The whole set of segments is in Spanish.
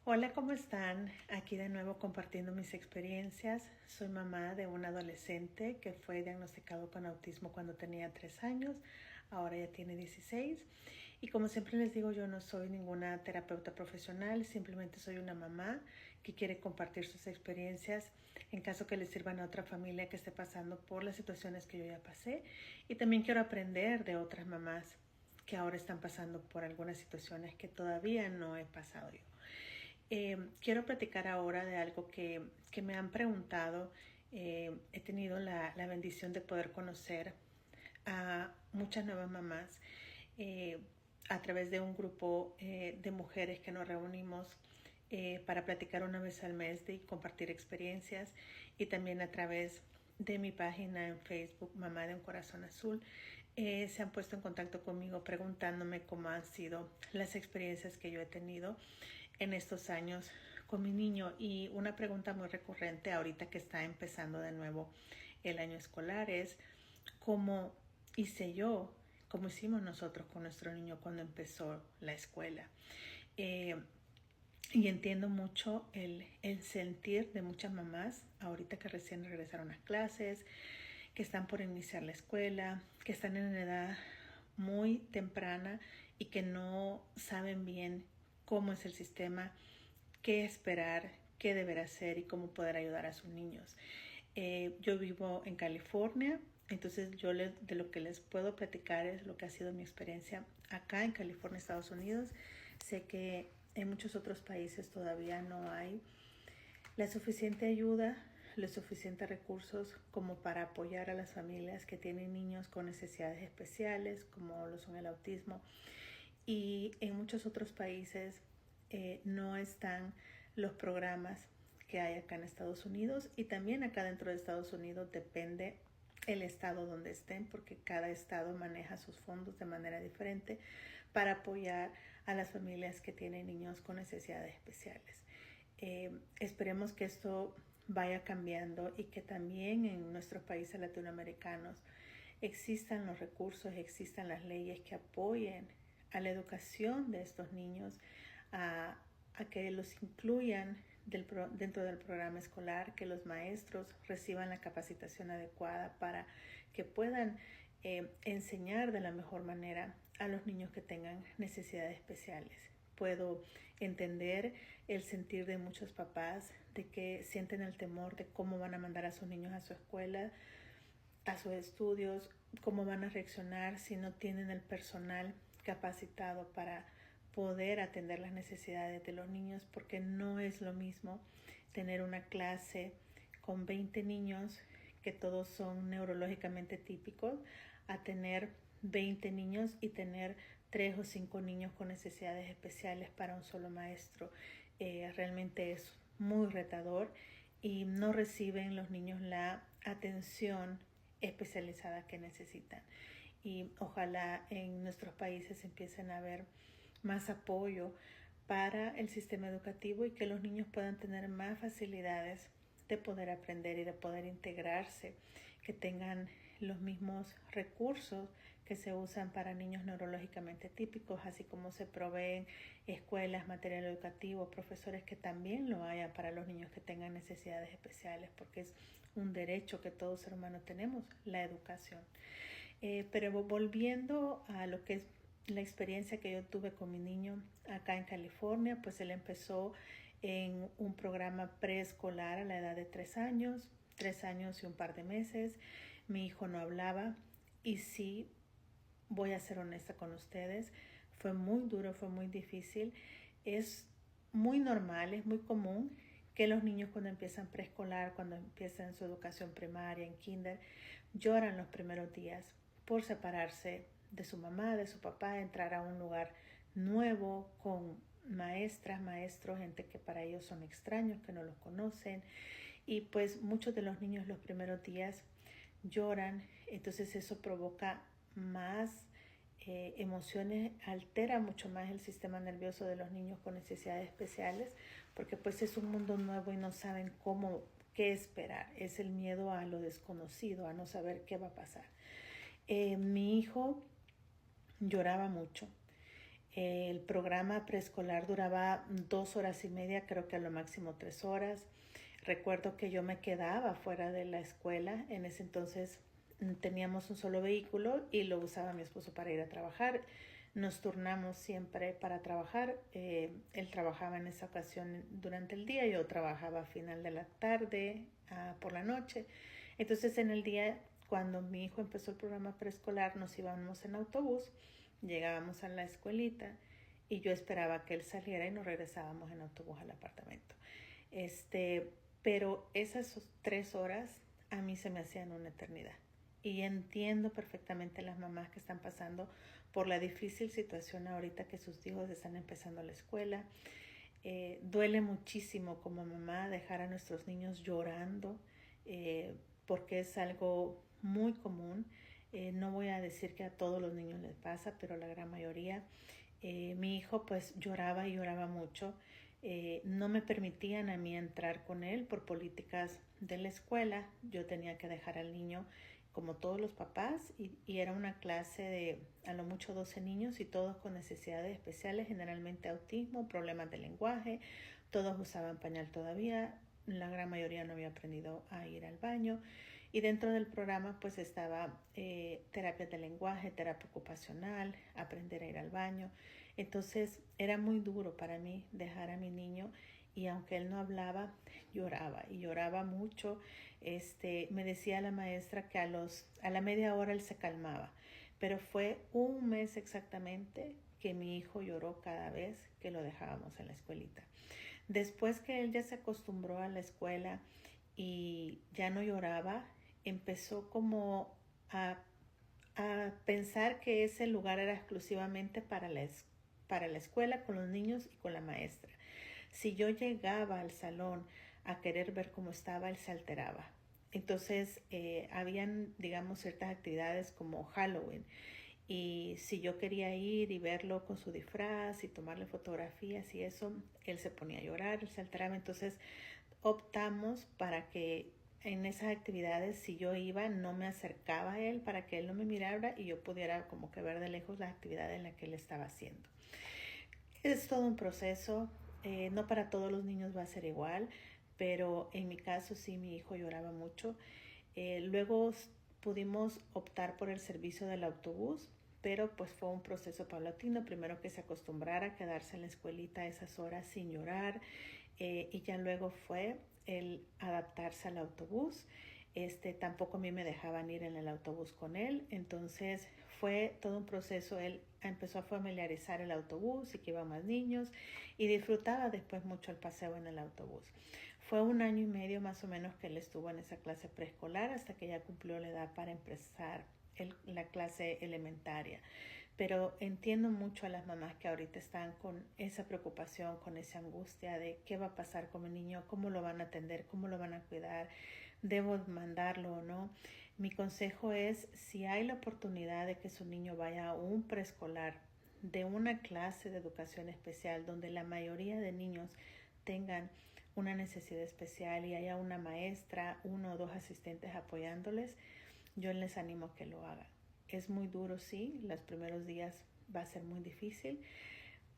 Hola, ¿cómo están? Aquí de nuevo compartiendo mis experiencias. Soy mamá de un adolescente que fue diagnosticado con autismo cuando tenía 3 años, ahora ya tiene 16. Y como siempre les digo, yo no soy ninguna terapeuta profesional, simplemente soy una mamá que quiere compartir sus experiencias en caso que les sirvan a otra familia que esté pasando por las situaciones que yo ya pasé. Y también quiero aprender de otras mamás que ahora están pasando por algunas situaciones que todavía no he pasado yo. Quiero platicar ahora de algo que me han preguntado. He tenido la bendición de poder conocer a muchas nuevas mamás eh, a través de un grupo de mujeres que nos reunimos para platicar una vez al mes y compartir experiencias, y también a través de mi página en Facebook, Mamá de un Corazón Azul. Se han puesto en contacto conmigo preguntándome cómo han sido las experiencias que yo he tenido en estos años con mi niño. Y una pregunta muy recurrente ahorita que está empezando de nuevo el año escolar es cómo hice yo, cómo hicimos nosotros con nuestro niño cuando empezó la escuela. Y entiendo mucho el sentir de muchas mamás ahorita que recién regresaron a clases, que están por iniciar la escuela, que están en una edad muy temprana y que no saben bien cómo es el sistema, qué esperar, qué deber hacer y cómo poder ayudar a sus niños. Yo vivo en California, entonces de lo que les puedo platicar es lo que ha sido mi experiencia acá en California, Estados Unidos. Sé que en muchos otros países todavía no hay la suficiente ayuda, los suficientes recursos como para apoyar a las familias que tienen niños con necesidades especiales, como lo son el autismo. Y en muchos otros países no están los programas que hay acá en Estados Unidos, y también acá dentro de Estados Unidos depende el estado donde estén, porque cada estado maneja sus fondos de manera diferente para apoyar a las familias que tienen niños con necesidades especiales. Esperemos que esto vaya cambiando y que también en nuestros países latinoamericanos existan los recursos, existan las leyes que apoyen a la educación de estos niños, a que los incluyan dentro del programa escolar, que los maestros reciban la capacitación adecuada para que puedan enseñar de la mejor manera a los niños que tengan necesidades especiales. Puedo entender el sentir de muchos papás de que sienten el temor de cómo van a mandar a sus niños a su escuela, a sus estudios, cómo van a reaccionar si no tienen el personal capacitado para poder atender las necesidades de los niños, porque no es lo mismo tener una clase con 20 niños que todos son neurológicamente típicos a tener 20 niños y tener 3 o 5 niños con necesidades especiales para un solo maestro. Realmente es muy retador y no reciben los niños la atención especializada que necesitan. Y ojalá en nuestros países empiecen a haber más apoyo para el sistema educativo y que los niños puedan tener más facilidades de poder aprender y de poder integrarse, que tengan los mismos recursos que se usan para niños neurológicamente típicos, así como se proveen escuelas, material educativo, profesores, que también lo haya para los niños que tengan necesidades especiales, porque es un derecho que todo ser humano tenemos, la educación. Pero volviendo a lo que es la experiencia que yo tuve con mi niño acá en California, pues él empezó en un programa preescolar a la edad de 3 años y un par de meses. Mi hijo no hablaba, y sí, voy a ser honesta con ustedes, fue muy duro, fue muy difícil. Es muy normal, es muy común que los niños cuando empiezan preescolar, cuando empiezan su educación primaria, en kinder, lloran los primeros días por separarse de su mamá, de su papá, entrar a un lugar nuevo con maestras, maestros, gente que para ellos son extraños, que no los conocen. Y pues muchos de los niños los primeros días lloran, entonces eso provoca más emociones, altera mucho más el sistema nervioso de los niños con necesidades especiales, porque pues es un mundo nuevo y no saben qué esperar. Es el miedo a lo desconocido, a no saber qué va a pasar. Mi hijo lloraba mucho. El programa preescolar duraba 2 horas y media, creo que a lo máximo 3 horas. Recuerdo que yo me quedaba fuera de la escuela. En ese entonces teníamos un solo vehículo y lo usaba mi esposo para ir a trabajar. Nos turnamos siempre para trabajar. Él trabajaba en esa ocasión durante el día, yo trabajaba a final de la tarde, por la noche. Entonces en el día, cuando mi hijo empezó el programa preescolar, nos íbamos en autobús, llegábamos a la escuelita y yo esperaba que él saliera y nos regresábamos en autobús al apartamento. Pero esas 3 horas a mí se me hacían una eternidad. Y entiendo perfectamente a las mamás que están pasando por la difícil situación ahorita que sus hijos están empezando la escuela. Duele muchísimo como mamá dejar a nuestros niños llorando, porque es algo muy común. No voy a decir que a todos los niños les pasa, pero a la gran mayoría. Mi hijo pues lloraba y lloraba mucho. No me permitían a mí entrar con él por políticas de la escuela. Yo tenía que dejar al niño como todos los papás y era una clase de a lo mucho 12 niños y todos con necesidades especiales, generalmente autismo, problemas de lenguaje. Todos usaban pañal todavía, la gran mayoría no había aprendido a ir al baño. Y dentro del programa pues estaba terapia de lenguaje, terapia ocupacional, aprender a ir al baño. Entonces era muy duro para mí dejar a mi niño y aunque él no hablaba, lloraba y lloraba mucho. Me decía la maestra que a la media hora él se calmaba, pero fue un mes exactamente que mi hijo lloró cada vez que lo dejábamos en la escuelita. Después que él ya se acostumbró a la escuela y ya no lloraba, empezó como a pensar que ese lugar era exclusivamente para la escuela, con los niños y con la maestra. Si yo llegaba al salón a querer ver cómo estaba, él se alteraba. Entonces, habían, digamos, ciertas actividades como Halloween. Y si yo quería ir y verlo con su disfraz y tomarle fotografías y eso, él se ponía a llorar, él se alteraba. Entonces, optamos para que en esas actividades, si yo iba, no me acercaba a él para que él no me mirara y yo pudiera como que ver de lejos las actividades en las que él estaba haciendo. Es todo un proceso, no para todos los niños va a ser igual, pero en mi caso sí, mi hijo lloraba mucho. Luego pudimos optar por el servicio del autobús, pero pues fue un proceso paulatino. Primero que se acostumbrara a quedarse en la escuelita a esas horas sin llorar, y ya luego fue el adaptarse al autobús. Tampoco a mí me dejaban ir en el autobús con él, entonces fue todo un proceso. Él empezó a familiarizar el autobús y que iba más niños y disfrutaba después mucho el paseo en el autobús. Fue 1 año y medio más o menos que él estuvo en esa clase preescolar hasta que ya cumplió la edad para empezar la clase elementaria. Pero entiendo mucho a las mamás que ahorita están con esa preocupación, con esa angustia de qué va a pasar con mi niño, cómo lo van a atender, cómo lo van a cuidar, debo mandarlo o no. Mi consejo es, si hay la oportunidad de que su niño vaya a un preescolar, de una clase de educación especial donde la mayoría de niños tengan una necesidad especial y haya una maestra, 1 o 2 asistentes apoyándoles, yo les animo a que lo hagan. Es muy duro, sí, los primeros días va a ser muy difícil,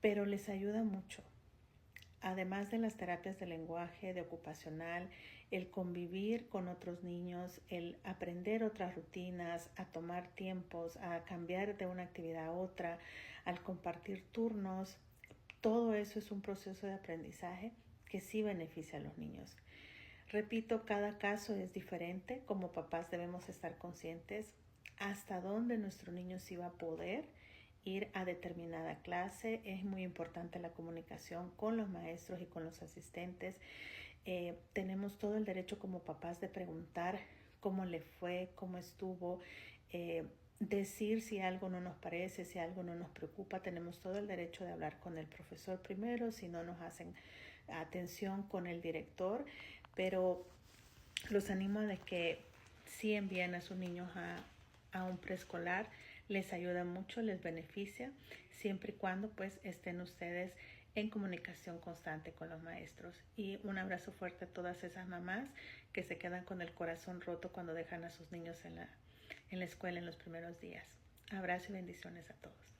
pero les ayuda mucho. Además de las terapias de lenguaje, de ocupacional, el convivir con otros niños, el aprender otras rutinas, a tomar tiempos, a cambiar de una actividad a otra, al compartir turnos, todo eso es un proceso de aprendizaje que sí beneficia a los niños. Repito, cada caso es diferente. Como papás debemos estar conscientes hasta dónde nuestro niño sí va a poder ir a determinada clase. Es muy importante la comunicación con los maestros y con los asistentes. Tenemos todo el derecho como papás de preguntar cómo le fue, cómo estuvo, decir si algo no nos parece, si algo no nos preocupa. Tenemos todo el derecho de hablar con el profesor primero, si no nos hacen atención con el director, pero los animo a que si envían a sus niños a un preescolar, les ayuda mucho, les beneficia, siempre y cuando pues estén ustedes en comunicación constante con los maestros. Y un abrazo fuerte a todas esas mamás que se quedan con el corazón roto cuando dejan a sus niños en la escuela en los primeros días. Abrazo y bendiciones a todos.